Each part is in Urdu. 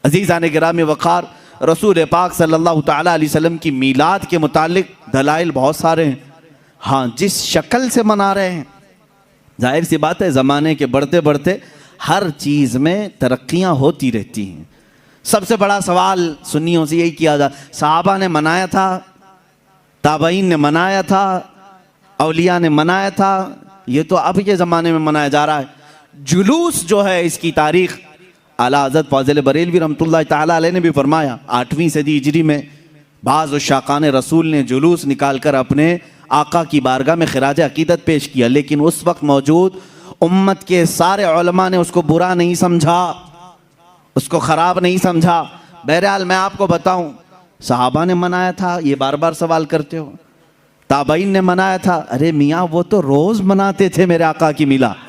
عزیزان گرامی وقار، رسول پاک صلی اللہ تعالیٰ علیہ وسلم کی میلاد کے متعلق دلائل بہت سارے ہیں۔ ہاں، جس شکل سے منا رہے ہیں، ظاہر سی بات ہے زمانے کے بڑھتے بڑھتے ہر چیز میں ترقیاں ہوتی رہتی ہیں۔ سب سے بڑا سوال سنیوں سے یہی کیا جاتا، صحابہ نے منایا تھا، تابعین نے منایا تھا، اولیاء نے منایا تھا، یہ تو اب کے زمانے میں منایا جا رہا ہے۔ جلوس جو ہے اس کی تاریخ اعلیٰ حضرت فاضل بریلوی رحمۃ اللہ تعالیٰ علیہ نے بھی فرمایا، 8ویں صدی ہجری میں بعض عشاقان رسول نے جلوس نکال کر اپنے آقا کی بارگاہ میں خراج عقیدت پیش کیا، لیکن اس وقت موجود امت کے سارے علماء نے اس کو برا نہیں سمجھا، اس کو خراب نہیں سمجھا۔ بہرحال میں آپ کو بتاؤں، صحابہ نے منایا تھا، یہ بار بار سوال کرتے ہو، تابعین نے منایا تھا، ارے میاں وہ تو روز مناتے تھے میرے آقا کی میلاد،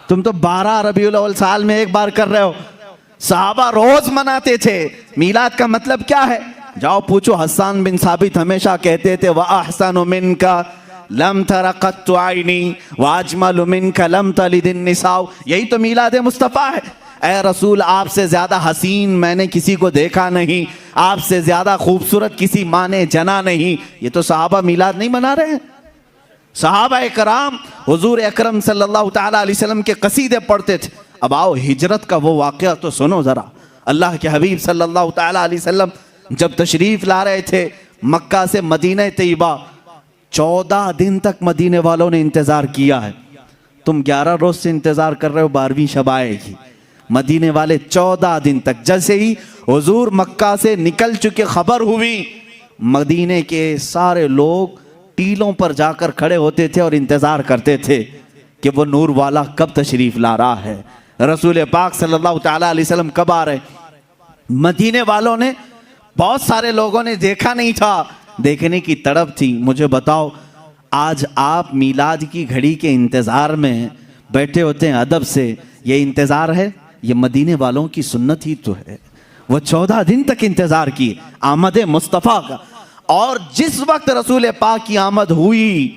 تم تو 12 ربیع الاول سال میں ایک بار کر رہے ہو، صحابہ روز مناتے تھے۔ میلاد کا مطلب کیا ہے؟ جاؤ پوچھو، حسان بن ثابت ہمیشہ کہتے تھے وَأَحْسَنُ مِنْكَ لَمْ تَرَ قَطُّ عَيْنِي وَأَجْمَلُ مِنْكَ لَمْ تَلِدِ النِّسَاءُ، یہی تو میلاد مصطفیٰ ہے۔ اے رسول، آپ سے زیادہ حسین میں نے کسی کو دیکھا نہیں، آپ سے زیادہ خوبصورت کسی ماں نے جنا نہیں۔ یہ تو صحابہ میلاد نہیں منا رہے ہیں۔ صحابہ کرام حضور اکرم صلی اللہ تعالیٰ علیہ وسلم کے قصیدے پڑھتے تھے۔ اب آؤ ہجرت کا وہ واقعہ تو سنو ذرا۔ اللہ کے حبیب صلی اللہ تعالیٰ علیہ وسلم جب تشریف لا رہے تھے مکہ سے مدینہ طیبہ، 14 دن تک مدینے والوں نے انتظار کیا ہے۔ تم 11 روز سے انتظار کر رہے ہو 12ویں شب آئے گی، مدینے والے 14 دن تک۔ جیسے ہی حضور مکہ سے نکل چکے خبر ہوئی، مدینے کے سارے لوگ ٹیلوں پر جا کر کھڑے ہوتے تھے اور انتظار کرتے تھے کہ وہ نور والا کب تشریف لا رہا ہے، رسول پاک صلی اللہ تعالیٰ علیہ وسلم کب آ رہے۔ مدینے والوں نے، بہت سارے لوگوں نے دیکھا نہیں تھا، دیکھنے کی تڑپ تھی۔ مجھے بتاؤ، آج آپ میلاد کی گھڑی کے انتظار میں بیٹھے ہوتے ہیں ادب سے، یہ انتظار ہے؟ یہ مدینے والوں کی سنت ہی تو ہے۔ وہ 14 دن تک انتظار کیے آمد مصطفیٰ کا، اور جس وقت رسول پاک کی آمد ہوئی،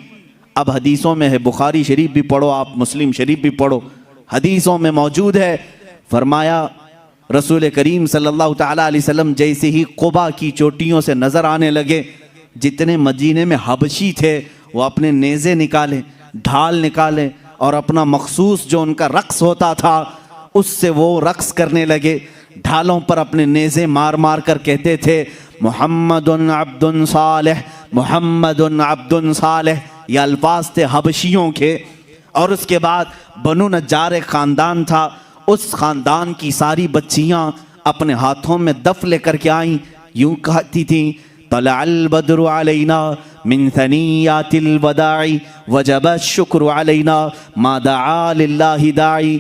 اب حدیثوں میں ہے، بخاری شریف بھی پڑھو آپ، مسلم شریف بھی پڑھو، حدیثوں میں موجود ہے، فرمایا رسول کریم صلی اللہ تعالیٰ علیہ وسلم جیسے ہی قبا کی چوٹیوں سے نظر آنے لگے، جتنے مدینے میں حبشی تھے وہ اپنے نیزے نکالے، ڈھال نکالے، اور اپنا مخصوص جو ان کا رقص ہوتا تھا اس سے وہ رقص کرنے لگے، ڈھالوں پر اپنے نیزے مار مار کر کہتے تھے محمد عبد صالح، محمد عبد صالح، یہ الفاظ تھے حبشیوں کے۔ اور اس کے بعد بنو نجار ایک خاندان تھا، اس خاندان کی ساری بچیاں اپنے ہاتھوں میں دف لے کر کے آئیں، یوں کہتی تھیں طلع البدر علینا من ثنیات الوداع وجب الشکر علینا ما دعا للہ داعی۔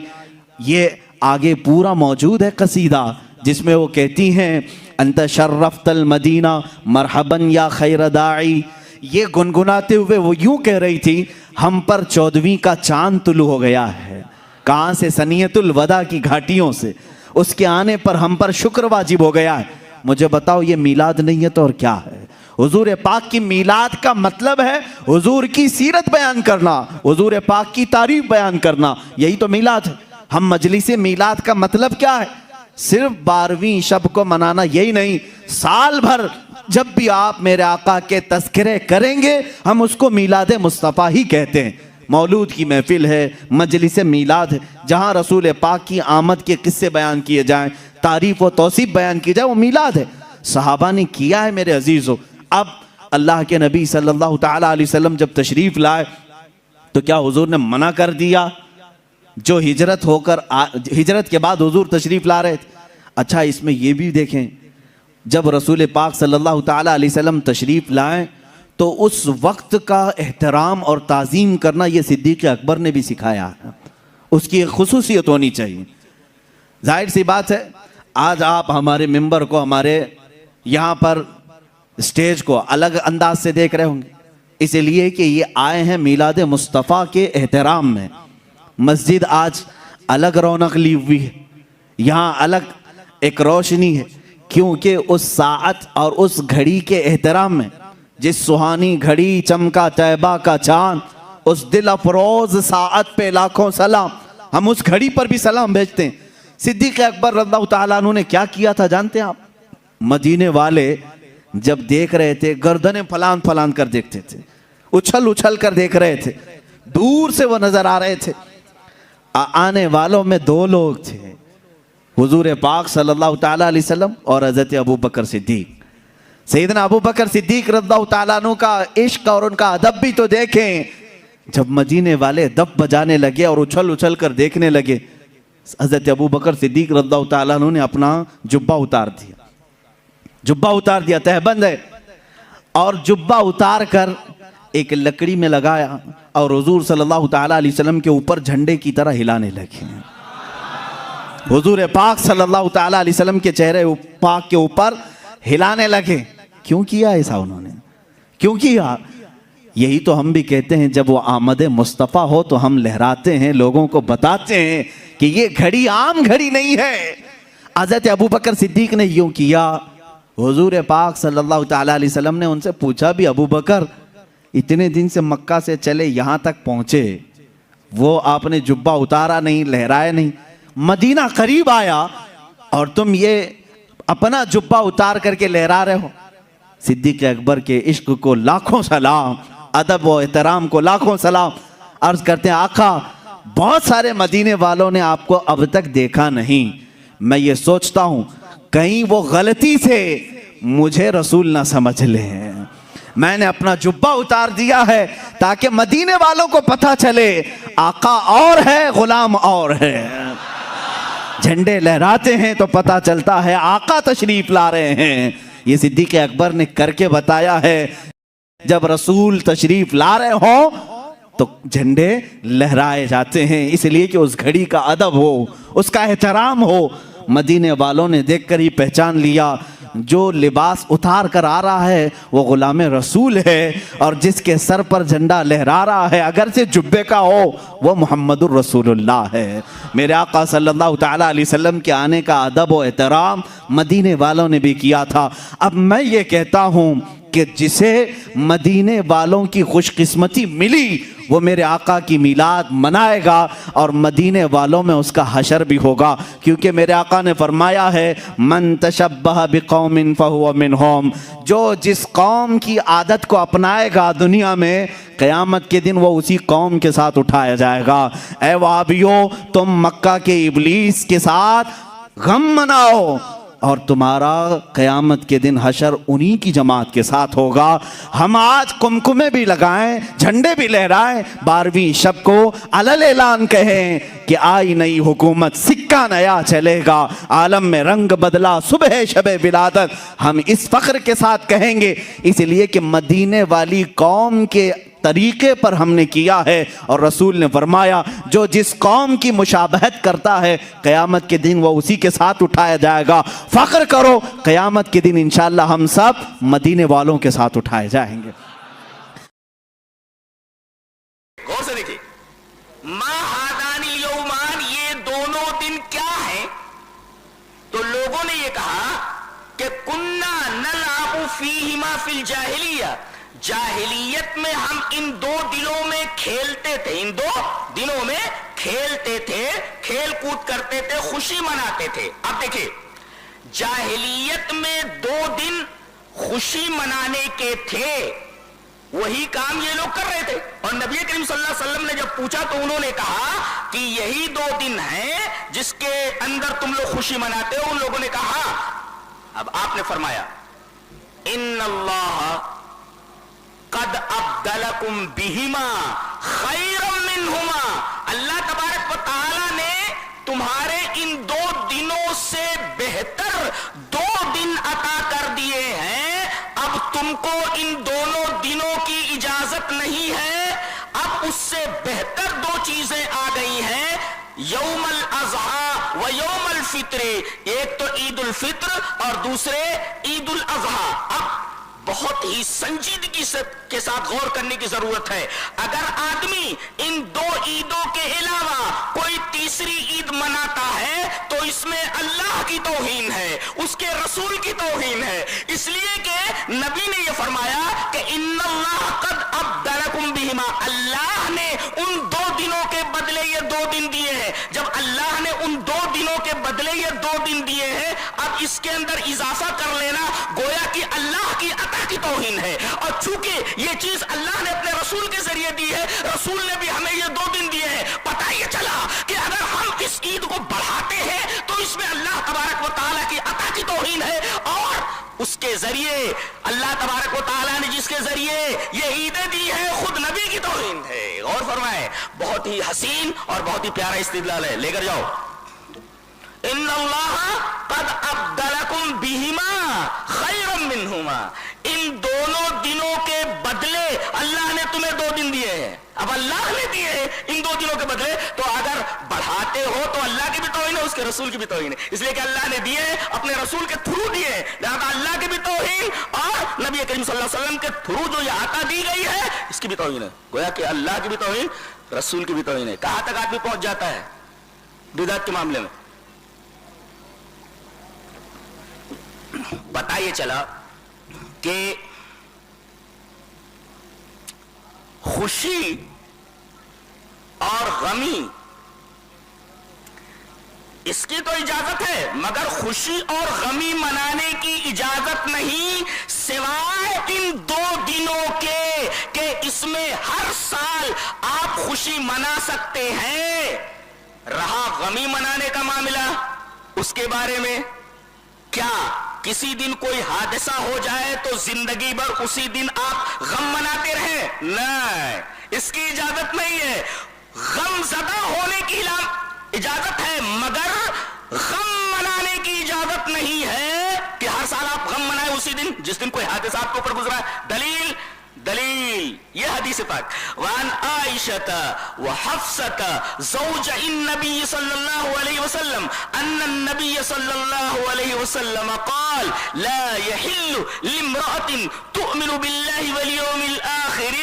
یہ آگے پورا موجود ہے قصیدہ جس میں وہ کہتی ہیں انت شرفت المدینہ مرحبا یا خیر داعی۔ یہ گنگناتے ہوئے وہ یوں کہہ رہی تھی ہم پر 14ویں کا چاند طلوع ہو گیا ہے۔ کہاں سے؟ ثنیۃ الوداع کی گھاٹیوں سے، اس کے آنے پر ہم پر شکر واجب ہو گیا ہے۔ مجھے بتاؤ یہ میلاد نہیں ہے تو اور کیا ہے؟ حضور پاک کی میلاد کا مطلب ہے حضور کی سیرت بیان کرنا، حضور پاک کی تعریف بیان کرنا، یہی تو میلاد ہے۔ ہم مجلس میلاد کا مطلب کیا ہے؟ صرف 12ویں شب کو منانا یہی نہیں، سال بھر جب بھی آپ میرے آقا کے تذکرے کریں گے ہم اس کو میلاد مصطفیٰ ہی کہتے ہیں۔ مولود کی محفل ہے، مجلس میلاد ہے، جہاں رسول پاک کی آمد کے قصے بیان کیے جائیں، تعریف و توصیف بیان کی جائے، وہ میلاد ہے۔ صحابہ نے کیا ہے میرے عزیزو۔ اب اللہ کے نبی صلی اللہ تعالیٰ علیہ وسلم جب تشریف لائے تو کیا حضور نے منع کر دیا؟ جو ہجرت کے بعد حضور تشریف لا رہے تھے۔ اچھا اس میں یہ بھی دیکھیں، جب رسول پاک صلی اللہ تعالیٰ علیہ وسلم تشریف لائیں تو اس وقت کا احترام اور تعظیم کرنا یہ صدیق اکبر نے بھی سکھایا ہے، اس کی ایک خصوصیت ہونی چاہیے۔ ظاہر سی بات ہے آج آپ ہمارے ممبر کو، ہمارے یہاں پر اسٹیج کو الگ انداز سے دیکھ رہے ہوں گے، اس لیے کہ یہ آئے ہیں میلاد مصطفیٰ کے احترام میں۔ مسجد آج الگ رونق لی ہوئی ہے، یہاں الگ ایک روشنی ہے، کیونکہ اس ساعت اور اس گھڑی کے احترام میں، جس سہانی گھڑی چمکا طیبہ کا چاند، اس دل افروز ساعت پہ لاکھوں سلام۔ ہم اس گھڑی پر بھی سلام بھیجتے ہیں۔ صدیق اکبر رضی اللہ تعالیٰ عنہ نے کیا کیا تھا جانتے ہیں آپ؟ مدینے والے جب دیکھ رہے تھے گردنیں پھلان پھلان کر دیکھتے تھے، اچھل اچھل کر دیکھ رہے تھے، دور سے وہ نظر آ رہے تھے۔ آنے والوں میں دو لوگ تھے، حضور پاک صلی اللہ تعالیٰ علیہ وسلم اور حضرت ابو بکر صدیق۔ سیدنا ابو بکر صدیق رضی اللہ تعالیٰ عنہ کا عشق اور ان کا ادب بھی تو دیکھیں۔ جب مدینے والے دف بجانے لگے اور اچھل اچھل کر دیکھنے لگے، حضرت ابو بکر صدیق رضی اللہ تعالیٰ عنہ نے اپنا جبہ اتار دیا، جبہ اتار دیا، تہبند ہے، اور جبہ اتار کر ایک لکڑی میں لگایا اور حضور صلی اللہ تعالیٰ علیہ وسلم کے اوپر جھنڈے کی طرح ہلانے لگے۔ حضور پاک صلی اللہ تعالیٰ علیہ وسلم کے چہرے پاک کے اوپر ہلانے لگے۔ کیوں کیا ایسا انہوں نے؟ کیوں کیا؟ یہی تو ہم بھی کہتے ہیں، جب وہ آمد مصطفیٰ ہو تو ہم لہراتے ہیں، لوگوں کو بتاتے ہیں کہ یہ گھڑی عام گھڑی نہیں ہے۔ حضرت ابو بکر صدیق نے یوں کیا۔ حضور پاک صلی اللہ تعالیٰ علیہ وسلم نے ان سے پوچھا بھی، ابو بکر اتنے دن سے مکہ سے چلے یہاں تک پہنچے، وہ آپ نے جبہ اتارا نہیں، لہرائے نہیں، مدینہ قریب آیا اور تم یہ اپنا جبہ اتار کر کے لہرا رہے ہو۔ صدیق اکبر کے عشق کو لاکھوں سلام، ادب و احترام کو لاکھوں سلام۔ عرض کرتے ہیں آقا بہت سارے مدینے والوں نے آپ کو اب تک دیکھا نہیں، میں یہ سوچتا ہوں کہیں وہ غلطی سے مجھے رسول نہ سمجھ لیں، میں نے اپنا جبہ اتار دیا ہے تاکہ مدینے والوں کو پتہ چلے آقا اور ہے غلام اور ہے۔ جھنڈے لہراتے ہیں تو پتہ چلتا ہے آقا تشریف لا رہے ہیں۔ یہ صدیق اکبر نے کر کے بتایا ہے، جب رسول تشریف لا رہے ہوں تو جھنڈے لہرائے جاتے ہیں، اس لیے کہ اس گھڑی کا ادب ہو، اس کا احترام ہو۔ مدینے والوں نے دیکھ کر ہی پہچان لیا، جو لباس اتار کر آ رہا ہے وہ غلام رسول ہے، اور جس کے سر پر جھنڈا لہرا رہا ہے اگرچہ جبے کا ہو وہ محمد الرسول اللہ ہے۔ میرے آقا صلی اللہ تعالیٰ علیہ وسلم کے آنے کا ادب و احترام مدینے والوں نے بھی کیا تھا۔ اب میں یہ کہتا ہوں کہ جسے مدینے والوں کی خوش قسمتی ملی وہ میرے آقا کی میلاد منائے گا، اور مدینے والوں میں اس کا حشر بھی ہوگا، کیونکہ میرے آقا نے فرمایا ہے من تشبہ بقوم فہو منہم، جو جس قوم کی عادت کو اپنائے گا دنیا میں، قیامت کے دن وہ اسی قوم کے ساتھ اٹھایا جائے گا۔ اے وہابیو، تم مکہ کے ابلیس کے ساتھ غم مناؤ اور تمہارا قیامت کے دن حشر انہی کی جماعت کے ساتھ ہوگا۔ ہم آج کمکمے بھی لگائیں، جھنڈے بھی لہرائیں، 12ویں شب کو علل اعلان کہیں کہ آئی نئی حکومت، سکہ نیا چلے گا، عالم میں رنگ بدلا صبح شب ولادت، ہم اس فخر کے ساتھ کہیں گے، اس لیے کہ مدینے والی قوم کے طریقے پر ہم نے کیا ہے، اور رسول نے فرمایا جو جس قوم کی مشابہت کرتا ہے قیامت کے دن وہ اسی کے ساتھ اٹھایا جائے گا۔ فخر کرو، قیامت کے دن انشاءاللہ ہم سب مدینے والوں کے ساتھ اٹھائے جائیں گے۔ غور سے دیکھیں، ما ہادان الیومان، یہ دونوں دن کیا ہیں؟ تو لوگوں نے یہ کہا کہ کننا نلعب فیہما فی الجاہلیہ، جاہلیت میں ہم ان دو دنوں میں کھیلتے تھے، ان دو دنوں میں کھیلتے تھے، کھیل کود کرتے تھے، خوشی مناتے تھے۔ اب دیکھیں، جاہلیت میں 2 دن خوشی منانے کے تھے، وہی کام یہ لوگ کر رہے تھے، اور نبی کریم صلی اللہ علیہ وسلم نے جب پوچھا تو انہوں نے کہا کہ یہی 2 دن ہیں جس کے اندر تم لوگ خوشی مناتے ہو۔ ان لوگوں نے کہا، اب آپ نے فرمایا ان اللہ قد ابدلکم بہما خیرا منہما، اللہ تبارک و تعالی نے تمہارے ان 2 دنوں سے بہتر 2 دن عطا کر دیے ہیں، اب تم کو ان دونوں دنوں کی اجازت نہیں ہے، اب اس سے بہتر 2 چیزیں آ گئی ہیں، یوم الاضحیٰ و یوم الفطر، ایک تو عید الفطر اور دوسرے عید الاضحیٰ۔ اب بہت ہی سنجیدگی کے ساتھ غور کرنے کی ضرورت ہے. اگر آدمی ان دو عیدوں کے علاوہ کوئی تیسری عید مناتا ہے تو اس میں اللہ کی توہین ہے, اس کے رسول کی توہین ہے. اس لیے کہ نبی نے یہ فرمایا کہ ان اللہ قد ابدلکم بہما, اللہ نے ان دو دنوں کے بدلے یہ 2 دن دیے ہیں. جب اللہ نے ان 2 دنوں کے بدلے یہ 2 دن دیے ہیں, اب اس کے اندر اضافہ کر لینا گویا کہ اللہ کی عطا کی توہین ہے. اور چونکہ یہ چیز اللہ نے اپنے رسول کے ذریعے دی ہے, رسول نے بھی ہمیں یہ 2 دن دیے ہیں. پتہ یہ چلا کہ اگر ہم اس عید کو بڑھاتے ہیں تو اس میں اللہ تبارک و تعالیٰ کی عطا کی توہین ہے, اور اس کے ذریعے اللہ تبارک و تعالیٰ نے جس کے ذریعے یہ عیدیں دی ہیں خود نبی کی توہین ہے. غور فرمائیں, بہت ہی حسین اور بہت ہی پیارا استدلال ہے. لے کر جاؤ. ان اللہ قد ابدلکم بہما خیرا منہما, ان دونوں دنوں کے بدلے اللہ نے تمہیں 2 دن دیے ہیں. اب اللہ نے دیے ہیں ان 2 دنوں کے بدلے, تو اگر بڑھاتے ہو تو اللہ کی بھی توہین ہے, اس کے رسول کی بھی توہین ہے. اس لیے کہ اللہ نے دیے اپنے رسول کے تھرو دیے, لہذا اللہ کی بھی توہین اور نبی کریم صلی اللہ علیہ وسلم کے تھرو جو یہ عطا دی گئی ہے اس کی بھی توہین ہے. گویا کہ اللہ کی بھی توہین, رسول کی بھی توہین ہے. کہاں تک آدمی پہنچ جاتا ہے بدعت کے معاملے میں؟ پتہ یہ چلا کہ خوشی اور غمی اس کی تو اجازت ہے, مگر خوشی اور غمی منانے کی اجازت نہیں سوائے ان 2 دنوں کے, کہ اس میں ہر سال آپ خوشی منا سکتے ہیں. رہا غمی منانے کا معاملہ, اس کے بارے میں کیا کسی دن کوئی حادثہ ہو جائے تو زندگی بھر اسی دن آپ غم مناتے رہیں؟ نہیں, اس کی اجازت نہیں ہے. غم زدہ ہونے کی اجازت ہے, مگر غم منانے کی اجازت نہیں ہے کہ ہر سال آپ غم منائیں اسی دن جس دن کوئی حادثہ آپ کے اوپر گزرا ہے. دلیل یہ حدیث پاک. وان عائشہ وحفصہ زوج النبی صلی اللہ علیہ وسلم ان النبی صلی اللہ علیہ وسلم قال لا يحل لامرأة تؤمن بالله واليوم الآخر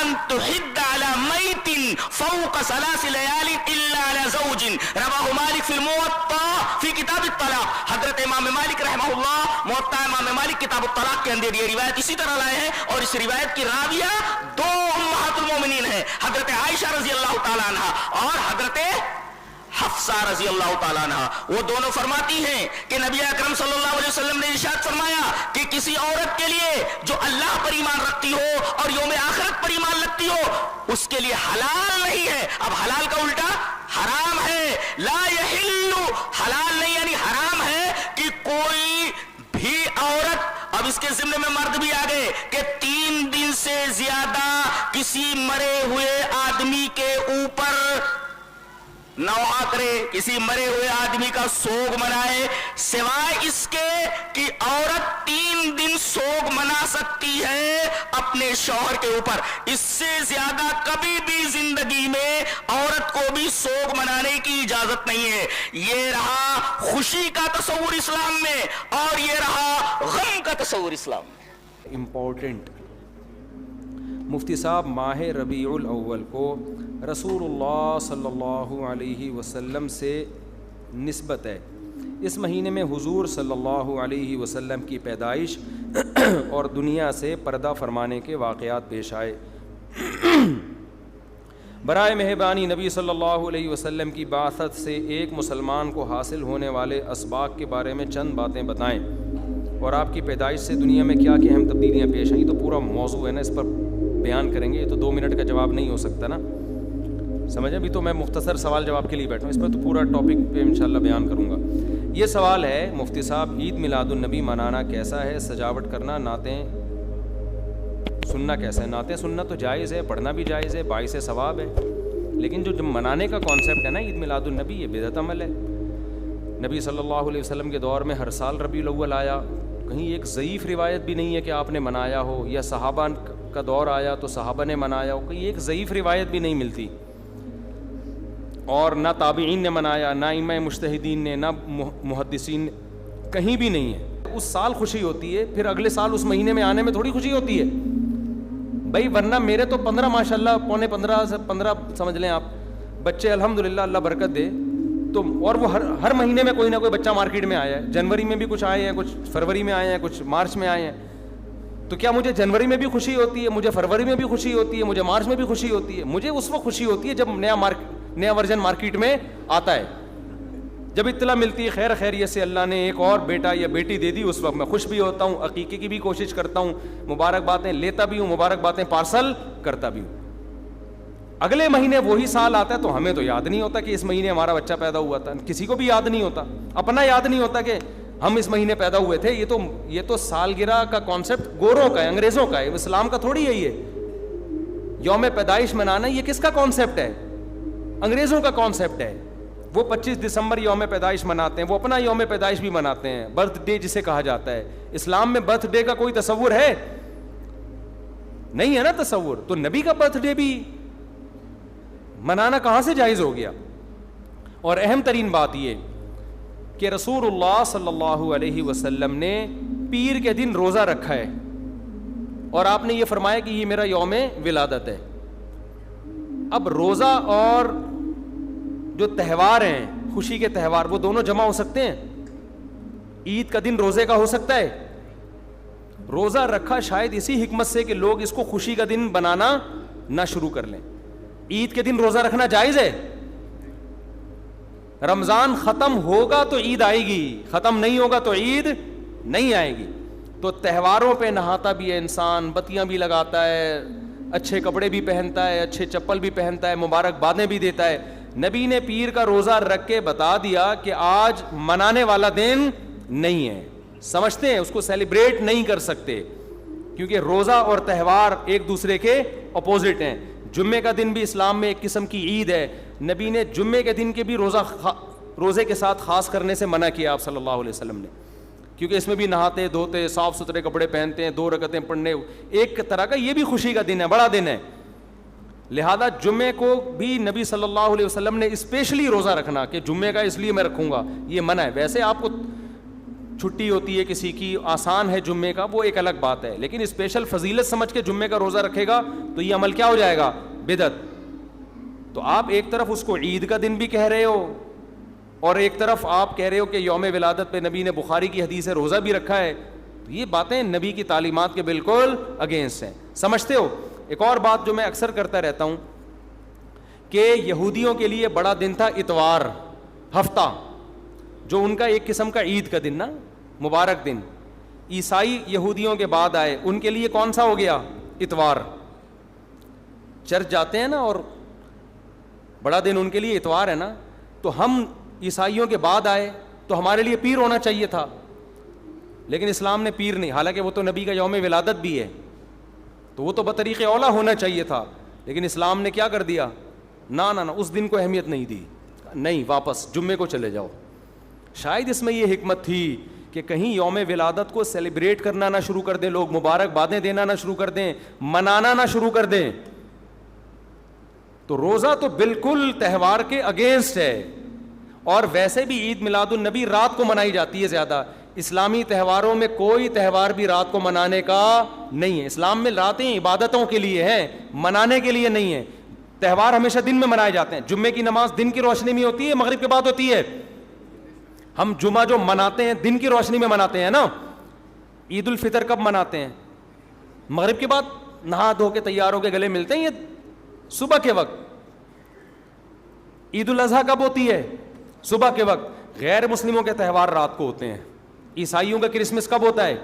ان تحد على ميت فوق 3 ليال الا على زوج. رواه مالک فی الموطا فی کتاب الطلاق. حضرت امام مالک رحمہ اللہ موطا امام مالک کتاب الطلاق کے اندر یہ روایت اسی طرح لائے ہیں, اور اس روایت کی راویہ 2 امہات المومنین ہیں, حضرت عائشہ رضی اللہ تعالیٰ عنہ اور حضرت حفصہ رضی اللہ تعالیٰ عنہ. وہ دونوں فرماتی ہیں کہ نبی اکرم صلی اللہ علیہ وسلم نے ارشاد فرمایا کہ کسی عورت کے لیے جو اللہ پر ایمان رکھتی ہو اور یوم آخرت پر ایمان رکھتی ہو, اس کے لیے حلال نہیں ہے. اب حلال کا الٹا حرام ہے. لا یحل, حلال نہیں یعنی حرام ہے کہ کوئی بھی عورت, اب اس کے ضمن میں مرد بھی آ گئے, کہ 3 دن سے زیادہ کسی مرے ہوئے آدمی کے اوپر نوحہ کرے, کسی مرے ہوئے آدمی کا سوگ منائے, سوائے اس کے کہ عورت 3 دن سوگ منا سکتی ہے اپنے شوہر کے اوپر. اس سے زیادہ کبھی بھی زندگی میں عورت کو بھی سوگ منانے کی اجازت نہیں ہے. یہ رہا خوشی کا تصور اسلام میں, اور یہ رہا غم کا تصور اسلام میں. امپورٹنٹ مفتی صاحب ماہ ربیع الاول کو رسول اللہ صلی اللہ علیہ وسلم سے نسبت ہے. اس مہینے میں حضور صلی اللہ علیہ وسلم کی پیدائش اور دنیا سے پردہ فرمانے کے واقعات پیش آئے. برائے مہربانی نبی صلی اللہ علیہ وسلم کی بعثت سے ایک مسلمان کو حاصل ہونے والے اسباق کے بارے میں چند باتیں بتائیں, اور آپ کی پیدائش سے دنیا میں کیا کیا اہم تبدیلیاں پیش آئیں. تو پورا موضوع ہے نا, اس پر بیان کریں گے. یہ تو 2 منٹ کا جواب نہیں ہو سکتا نا, سمجھیں. ابھی تو میں مختصر سوال جواب کے لیے بیٹھا ہوں, اس میں تو پورا ٹاپک پہ انشاءاللہ بیان کروں گا. یہ سوال ہے مفتی صاحب, عید میلاد النبی منانا کیسا ہے؟ سجاوٹ کرنا, نعتیں سننا کیسا ہے؟ نعتیں سننا تو جائز ہے, پڑھنا بھی جائز ہے, باعث ثواب ہے, لیکن جو منانے کا کانسیپٹ ہے نا عید میلاد النبی, یہ بدعت عمل ہے. نبی صلی اللہ علیہ وسلم کے دور میں ہر سال ربیع الاول آیا, کہیں ایک ضعیف روایت بھی نہیں ہے کہ آپ نے منایا ہو, یا صحابہ کا دور آیا تو صحابہ نے منایا ہو, کہیں ایک ضعیف روایت بھی نہیں ملتی. اور نہ تابعین نے منایا, نہ ائمہ مجتہدین نے, نہ محدثین, کہیں بھی نہیں ہے. اس سال خوشی ہوتی ہے, پھر اگلے سال اس مہینے میں آنے میں تھوڑی خوشی ہوتی ہے بھائی. ورنہ میرے تو 15 ماشاء اللہ 15 سمجھ لیں آپ بچے الحمدللہ اللہ برکت دے تو, اور وہ ہر مہینے میں کوئی نہ کوئی بچہ مارکیٹ میں آیا ہے. جنوری میں بھی کچھ آئے ہیں, کچھ فروری میں آئے ہیں, کچھ مارچ میں آئے ہیں. تو کیا مجھے جنوری میں بھی خوشی ہوتی ہے, مجھے فروری میں بھی خوشی ہوتی ہے, مجھے مارچ میں بھی خوشی ہوتی ہے؟ مجھے اس وقت خوشی ہوتی ہے جب نیا ورژن مارکیٹ میں آتا ہے, جب اطلاع ملتی ہے خیر خیریت سے اللہ نے ایک اور بیٹا یا بیٹی دے دی, اس وقت میں خوش بھی ہوتا ہوں, عقیقے کی بھی کوشش کرتا ہوں, مبارک باتیں لیتا بھی ہوں, مبارک باتیں پارسل کرتا بھی ہوں. اگلے مہینے وہی سال آتا ہے تو ہمیں تو یاد نہیں ہوتا کہ اس مہینے ہمارا بچہ پیدا ہوا تھا, کسی کو بھی یاد نہیں ہوتا, اپنا یاد نہیں ہوتا کہ ہم اس مہینے پیدا ہوئے تھے. یہ تو سالگرہ کا کانسیپٹ گوروں کا ہے, انگریزوں کا ہے, اسلام کا تھوڑی ہے. یہ یوم پیدائش منانا یہ کس کا کانسیپٹ ہے؟ انگریزوں کا کانسیپٹ ہے. وہ 25 دسمبر یوم پیدائش مناتے ہیں, وہ اپنا یوم پیدائش بھی مناتے ہیں, برتھ ڈے جسے کہا جاتا ہے. اسلام میں برتھ ڈے کا کوئی تصور ہے نہیں ہے نا تصور. تو نبی کا برتھ ڈے بھی منانا کہاں سے جائز ہو گیا؟ اور اہم ترین بات یہ کہ رسول اللہ صلی اللہ علیہ وسلم نے پیر کے دن روزہ رکھا ہے, اور آپ نے یہ فرمایا کہ یہ میرا یوم ولادت ہے. اب روزہ اور جو تہوار ہیں, خوشی کے تہوار, وہ دونوں جمع ہو سکتے ہیں؟ عید کا دن روزے کا ہو سکتا ہے؟ روزہ رکھا شاید اسی حکمت سے کہ لوگ اس کو خوشی کا دن بنانا نہ شروع کر لیں. عید کے دن روزہ رکھنا جائز ہے. رمضان ختم ہوگا تو عید آئے گی, ختم نہیں ہوگا تو عید نہیں آئے گی. تو تہواروں پہ نہاتا بھی ہے انسان, بتیاں بھی لگاتا ہے, اچھے کپڑے بھی پہنتا ہے, اچھے چپل بھی پہنتا ہے, مبارک بادیں بھی دیتا ہے. نبی نے پیر کا روزہ رکھ کے بتا دیا کہ آج منانے والا دن نہیں ہے, سمجھتے ہیں اس کو سیلیبریٹ نہیں کر سکتے, کیونکہ روزہ اور تہوار ایک دوسرے کے اپوزٹ ہیں. جمعے کا دن بھی اسلام میں ایک قسم کی عید ہے. نبی نے جمعے کے دن کے بھی روزے کے ساتھ خاص کرنے سے منع کیا آپ صلی اللہ علیہ وسلم نے, کیونکہ اس میں بھی نہاتے دھوتے, صاف ستھرے کپڑے پہنتے ہیں, 2 رکعتیں پڑھنے, ایک طرح کا یہ بھی خوشی کا دن ہے, بڑا دن ہے. لہذا جمعے کو بھی نبی صلی اللہ علیہ وسلم نے اسپیشلی روزہ رکھنا کہ جمعے کا اس لیے میں رکھوں گا, یہ منع ہے. ویسے آپ کو چھٹی ہوتی ہے کسی کی, آسان ہے جمعے کا, وہ ایک الگ بات ہے, لیکن اسپیشل فضیلت سمجھ کے جمعے کا روزہ رکھے گا تو یہ عمل کیا ہو جائے گا؟ بدعت. تو آپ ایک طرف اس کو عید کا دن بھی کہہ رہے ہو, اور ایک طرف آپ کہہ رہے ہو کہ یوم ولادت پہ نبی نے بخاری کی حدیث ہے روزہ بھی رکھا ہے. تو یہ باتیں نبی کی تعلیمات کے بالکل اگینسٹ ہیں, سمجھتے ہو. ایک اور بات جو میں اکثر کرتا رہتا ہوں کہ یہودیوں کے لیے بڑا دن تھا اتوار, ہفتہ, جو ان کا ایک قسم کا عید کا دن نا, مبارک دن. عیسائی یہودیوں کے بعد آئے, ان کے لیے کون سا ہو گیا؟ اتوار. چرچ جاتے ہیں نا, اور بڑا دن ان کے لیے اتوار ہے نا. تو ہم عیسائیوں کے بعد آئے تو ہمارے لیے پیر ہونا چاہیے تھا, لیکن اسلام نے پیر نہیں, حالانکہ وہ تو نبی کا یوم ولادت بھی ہے, تو وہ تو بطریق اولا ہونا چاہیے تھا, لیکن اسلام نے کیا کر دیا؟ نہ اس دن کو اہمیت نہیں دی, نہیں, واپس جمعے کو چلے جاؤ. شاید اس میں یہ حکمت تھی کہ کہیں یوم ولادت کو سیلیبریٹ کرنا نہ شروع کر دیں لوگ, مبارک بادیں دینا نہ شروع کر دیں, منانا نہ شروع کر دیں. تو روزہ تو بالکل تہوار کے اگینسٹ ہے, اور ویسے بھی عید میلاد النبی رات کو منائی جاتی ہے زیادہ. اسلامی تہواروں میں کوئی تہوار بھی رات کو منانے کا نہیں ہے. اسلام میں راتیں عبادتوں کے لیے ہیں, منانے کے لیے نہیں ہے. تہوار ہمیشہ دن میں منائے جاتے ہیں. جمعے کی نماز دن کی روشنی میں ہوتی ہے, مغرب کے بعد ہوتی ہے. ہم جمعہ جو مناتے ہیں دن کی روشنی میں مناتے ہیں نا. عید الفطر کب مناتے ہیں؟ مغرب کے بعد نہا دھو کے تیار ہو کے گلے ملتے ہیں, یہ صبح کے وقت. عید الاضحیٰ کب ہوتی ہے؟ صبح کے وقت. غیر مسلموں کے تہوار رات کو ہوتے ہیں. عیسائیوں کا کرسمس کب ہوتا ہے؟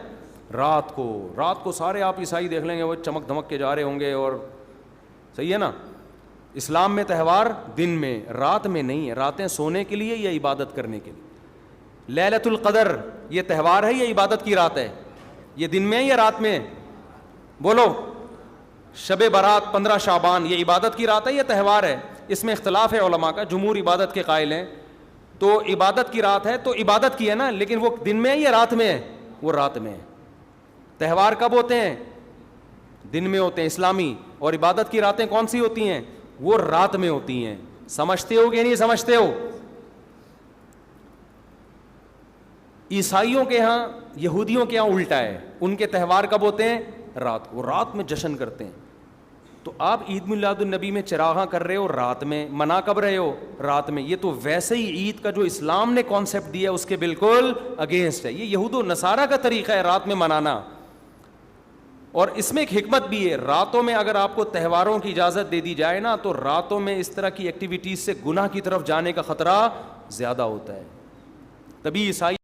رات کو. رات کو سارے آپ عیسائی دیکھ لیں گے وہ چمک دھمک کے جا رہے ہوں گے, اور صحیح ہے نا. اسلام میں تہوار دن میں, رات میں نہیں ہے. راتیں سونے کے لیے یا عبادت کرنے کے لیے. لیلۃ القدر یہ تہوار ہے یا عبادت کی رات ہے؟ یہ دن میں ہے یا رات میں؟ بولو. شب برات 15 شعبان یہ عبادت کی رات ہے یا تہوار ہے؟ اس میں اختلاف ہے علماء کا. جمہور عبادت کے قائل ہیں, تو عبادت کی رات ہے تو عبادت کی ہے نا, لیکن وہ دن میں ہے یا رات میں ہے؟ وہ رات میں ہے. تہوار کب ہوتے ہیں؟ دن میں ہوتے ہیں اسلامی, اور عبادت کی راتیں کون سی ہوتی ہیں؟ وہ رات میں ہوتی ہیں. سمجھتے ہو کہ نہیں سمجھتے ہو؟ عیسائیوں کے ہاں، یہودیوں کے ہاں الٹا ہے، ان کے تہوار کب ہوتے ہیں؟ رات کو، رات میں جشن کرتے ہیں. تو آپ عید میلاد النبی میں چراغاں کر رہے ہو رات میں، منا کب رہے ہو؟ رات میں. یہ تو ویسے ہی عید کا جو اسلام نے کانسیپٹ دیا اس کے بالکل اگینسٹ ہے. یہ یہود و نصارہ کا طریقہ ہے رات میں منانا. اور اس میں ایک حکمت بھی ہے، راتوں میں اگر آپ کو تہواروں کی اجازت دے دی جائے نا تو راتوں میں اس طرح کی ایکٹیویٹیز سے گناہ کی طرف جانے کا خطرہ زیادہ ہوتا ہے. تبھی عیسائی